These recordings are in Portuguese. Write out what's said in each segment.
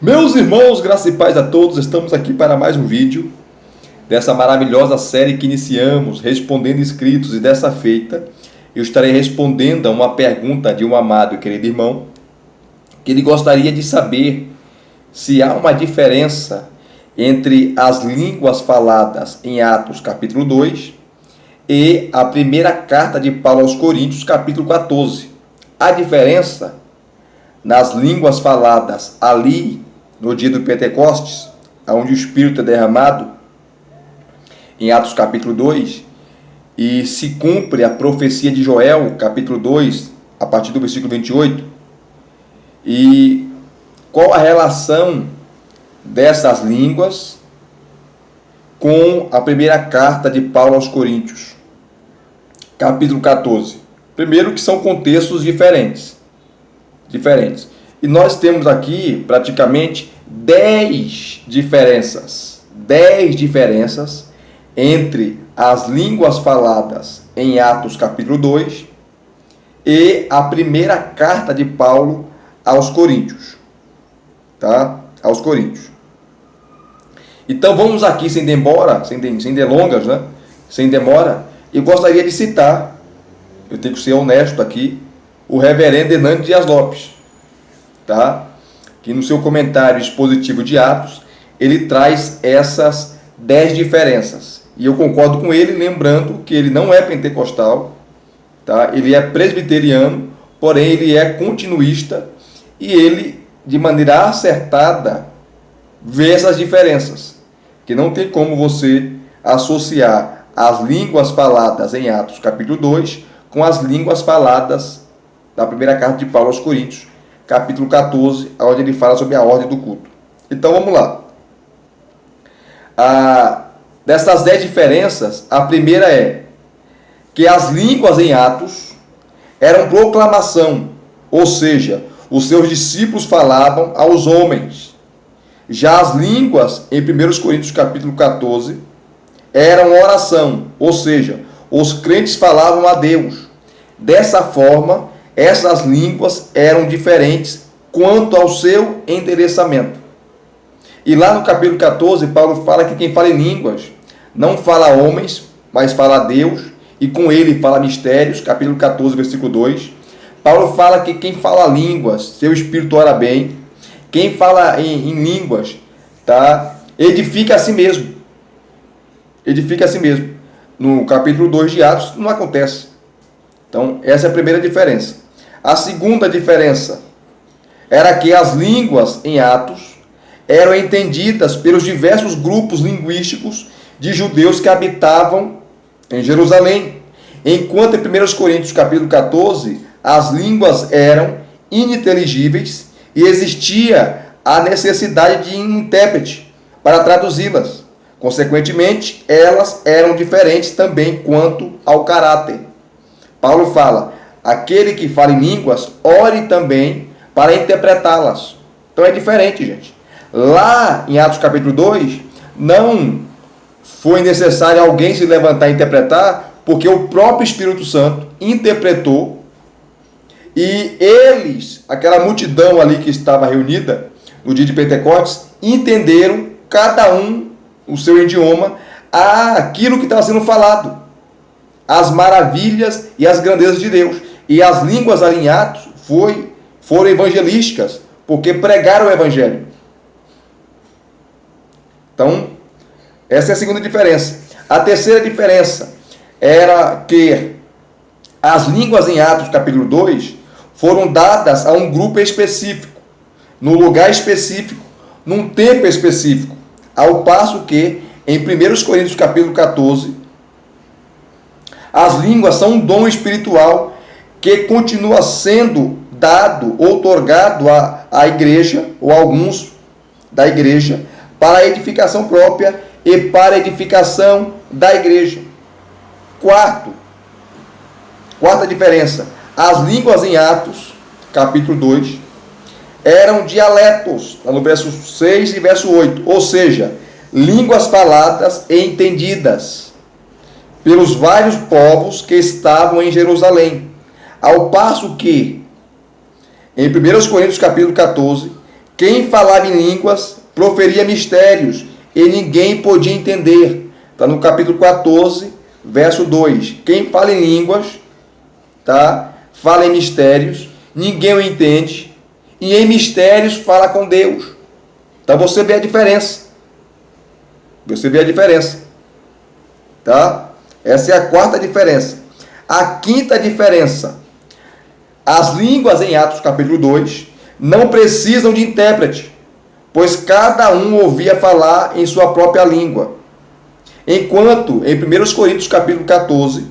Meus irmãos, graça e paz a todos, estamos aqui para mais um vídeo dessa maravilhosa série que iniciamos, respondendo inscritos, e dessa feita eu estarei respondendo a uma pergunta de um amado e querido irmão, que ele gostaria de saber se há uma diferença entre as línguas faladas em Atos capítulo 2 e a primeira carta de Paulo aos Coríntios capítulo 14. A diferença nas línguas faladas ali no dia do Pentecostes, onde o Espírito é derramado, em Atos capítulo 2, e se cumpre a profecia de Joel, capítulo 2, a partir do versículo 28, e qual a relação dessas línguas com a primeira carta de Paulo aos Coríntios, capítulo 14. Primeiro que são contextos diferentes. E nós temos aqui praticamente 10 diferenças entre as línguas faladas em Atos capítulo 2 e a primeira carta de Paulo aos Coríntios, tá? Aos Coríntios. Então vamos aqui sem demora, sem delongas, né? Sem demora, eu gostaria de citar, eu tenho que ser honesto aqui, o reverendo Hernandes Dias Lopes, tá? Que no seu comentário expositivo de Atos, ele traz essas 10 diferenças. E eu concordo com ele, lembrando que ele não é pentecostal, tá? Ele é presbiteriano, porém ele é continuista e ele, de maneira acertada, vê essas diferenças. Que não tem como você associar as línguas faladas em Atos capítulo 2 com as línguas faladas da primeira carta de Paulo aos Coríntios, capítulo 14, onde ele fala sobre a ordem do culto. Então vamos lá. Dessas 10 diferenças, a primeira é que as línguas em Atos eram proclamação, ou seja, os seus discípulos falavam aos homens. Já as línguas em 1 Coríntios capítulo 14 eram oração, ou seja, os crentes falavam a Deus. Dessa forma, essas línguas eram diferentes quanto ao seu endereçamento. E lá no capítulo 14, Paulo fala que quem fala em línguas não fala a homens, mas fala a Deus, e com ele fala mistérios, capítulo 14, versículo 2. Paulo fala que quem fala línguas, seu espírito ora bem. Quem fala em línguas, tá? Edifica a si mesmo. Edifica a si mesmo. No capítulo 2 de Atos, não acontece. Então, essa é a primeira diferença. A segunda diferença era que as línguas em Atos eram entendidas pelos diversos grupos linguísticos de judeus que habitavam em Jerusalém. Enquanto em 1 Coríntios capítulo 14, as línguas eram ininteligíveis e existia a necessidade de um intérprete para traduzi-las. Consequentemente, elas eram diferentes também quanto ao caráter. Paulo fala, aquele que fala em línguas, ore também para interpretá-las. Então é diferente, gente. Lá em Atos capítulo 2, não foi necessário alguém se levantar e interpretar, porque o próprio Espírito Santo interpretou e eles, aquela multidão ali que estava reunida no dia de Pentecostes, entenderam cada um o seu idioma, aquilo que estava sendo falado, as maravilhas e as grandezas de Deus. E as línguas ali em Atos foram evangelísticas, porque pregaram o evangelho. Então, essa é a segunda diferença. A terceira diferença era que as línguas em Atos capítulo 2 foram dadas a um grupo específico, num lugar específico, num tempo específico, ao passo que em 1 Coríntios capítulo 14, as línguas são um dom espiritual que continua sendo dado, outorgado à igreja, ou a alguns da igreja, para a edificação própria e para a edificação da igreja. Quarta diferença, as línguas em Atos, capítulo 2, eram dialetos, no verso 6 e verso 8, ou seja, línguas faladas e entendidas pelos vários povos que estavam em Jerusalém. Ao passo que, em 1 Coríntios capítulo 14, Quem falava em línguas proferia mistérios e ninguém podia entender. Está no capítulo 14, verso 2. Quem fala em línguas, tá? Fala em mistérios, ninguém o entende, e em mistérios fala com Deus. Então você vê a diferença. Você vê a diferença. Tá? Essa é a quarta diferença. A quinta diferença. As línguas em Atos capítulo 2 não precisam de intérprete, pois cada um ouvia falar em sua própria língua. Enquanto em 1 Coríntios capítulo 14,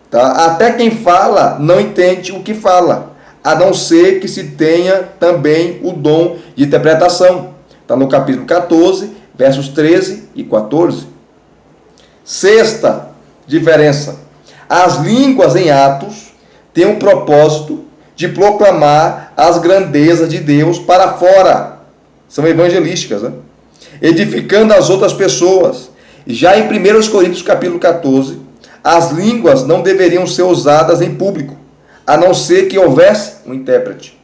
tá? Até quem fala não entende o que fala, a não ser que se tenha também o dom de interpretação. Está no capítulo 14, versos 13 e 14. Sexta diferença. As línguas em Atos têm o propósito de proclamar as grandezas de Deus para fora. São evangelísticas, né? Edificando as outras pessoas. Já em 1 Coríntios capítulo 14, as línguas não deveriam ser usadas em público, a não ser que houvesse um intérprete.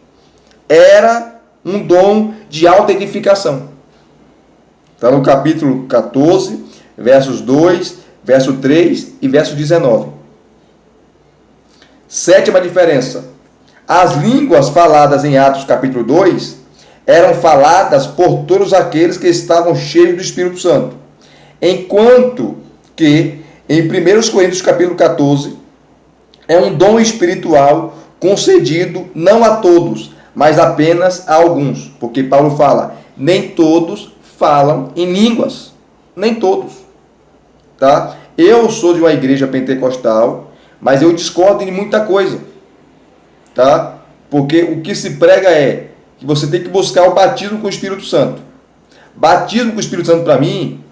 Era um dom de alta edificação. Está no capítulo 14, versos 2, verso 3 e verso 19. Sétima diferença. As línguas faladas em Atos capítulo 2 eram faladas por todos aqueles que estavam cheios do Espírito Santo. Enquanto que em 1 Coríntios capítulo 14 é um dom espiritual concedido não a todos, mas apenas a alguns. Porque Paulo fala, nem todos falam em línguas. Nem todos. Tá? Eu sou de uma igreja pentecostal, mas eu discordo de muita coisa. Tá? Porque o que se prega é que você tem que buscar o batismo com o Espírito Santo. Batismo com o Espírito Santo, para mim,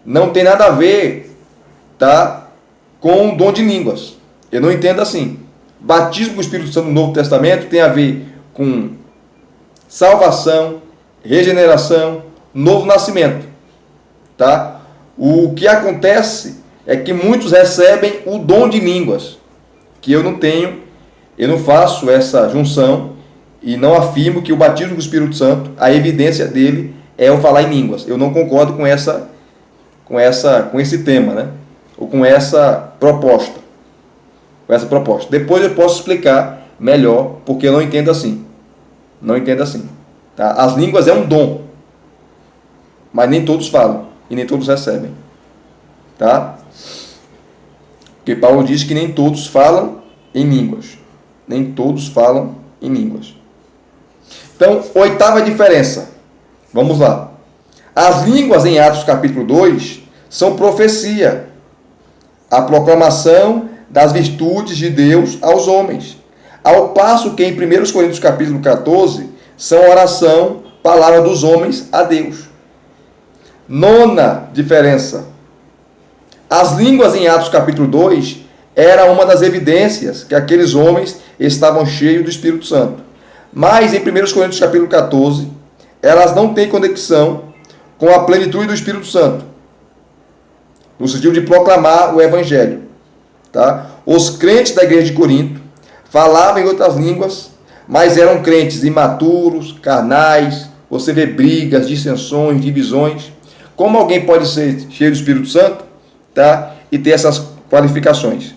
não tem nada a ver, tá, com o dom de línguas. Eu não entendo assim. Batismo com o Espírito Santo no Novo Testamento tem a ver com salvação, regeneração, novo nascimento. Tá? O que acontece é que muitos recebem o dom de línguas, que eu não tenho, eu não faço essa junção e não afirmo que o batismo com o Espírito Santo, a evidência dele é o falar em línguas. Eu não concordo com esse tema, né? Ou com essa proposta. Depois eu posso explicar melhor, porque eu não entendo assim. Não entendo assim. Tá? As línguas é um dom, mas nem todos falam e nem todos recebem. Tá? Porque Paulo diz que nem todos falam em línguas. Nem todos falam em línguas. Então, oitava diferença. Vamos lá. As línguas em Atos capítulo 2 são profecia, a proclamação das virtudes de Deus aos homens. Ao passo que em 1 Coríntios capítulo 14 são oração, palavra dos homens a Deus. Nona diferença. As línguas em Atos capítulo 2 era uma das evidências que aqueles homens estavam cheios do Espírito Santo. Mas em 1 Coríntios capítulo 14, elas não têm conexão com a plenitude do Espírito Santo, no sentido de proclamar o Evangelho. Tá? Os crentes da igreja de Corinto falavam em outras línguas, mas eram crentes imaturos, carnais. Você vê brigas, dissensões, divisões. Como alguém pode ser cheio do Espírito Santo, tá, e ter essas qualificações?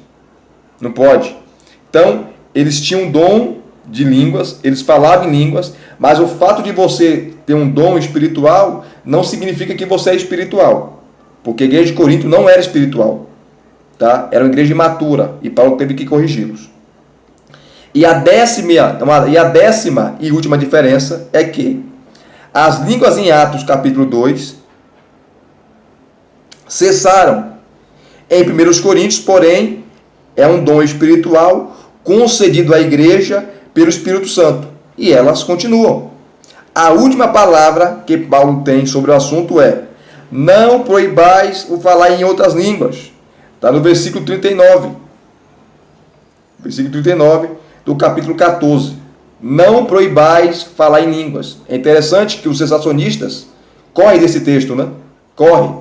Não pode. Então, eles tinham um dom de línguas, eles falavam em línguas, mas o fato de você ter um dom espiritual não significa que você é espiritual, porque a igreja de Corinto não era espiritual, tá? Era uma igreja imatura e Paulo teve que corrigi-los. E a décima e última diferença é que as línguas em Atos capítulo 2 cessaram. Em 1 Coríntios, porém, é um dom espiritual concedido à igreja pelo Espírito Santo. E elas continuam. A última palavra que Paulo tem sobre o assunto é: não proibais o falar em outras línguas. Está no versículo 39. Versículo 39 do capítulo 14. Não proibais falar em línguas. É interessante que os sensacionistas correm desse texto, né? Correm.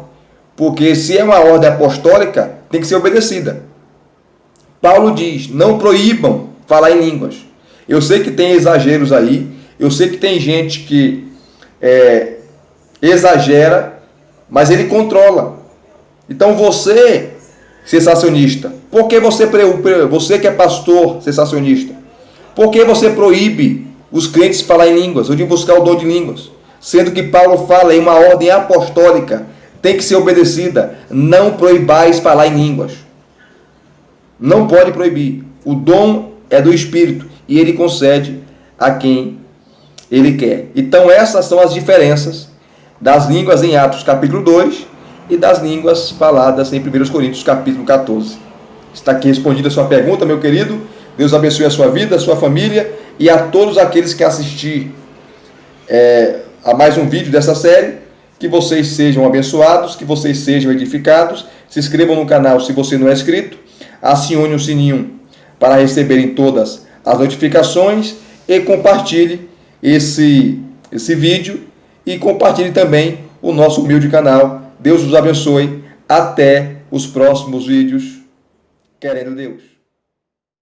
Porque se é uma ordem apostólica, tem que ser obedecida. Paulo diz: não proíbam falar em línguas. Eu sei que tem exageros aí. Eu sei que tem gente que exagera, mas ele controla. Então você, sensacionista, por que você que é pastor sensacionista, por que você proíbe os crentes de falar em línguas ou de buscar o dom de línguas? Sendo que Paulo fala em uma ordem apostólica, tem que ser obedecida. Não proibais falar em línguas. Não pode proibir. O dom é do Espírito e ele concede a quem ele quer. Então essas são as diferenças das línguas em Atos capítulo 2 e das línguas faladas em 1 Coríntios capítulo 14. Está aqui respondida a sua pergunta, meu querido. Deus abençoe a sua vida, a sua família e a todos aqueles que assistir a mais um vídeo dessa série. Que vocês sejam abençoados, que vocês sejam edificados. Se inscrevam no canal se você não é inscrito. Acione o sininho para receberem todas as notificações e compartilhe esse vídeo e compartilhe também o nosso humilde canal. Deus os abençoe. Até os próximos vídeos, querendo Deus.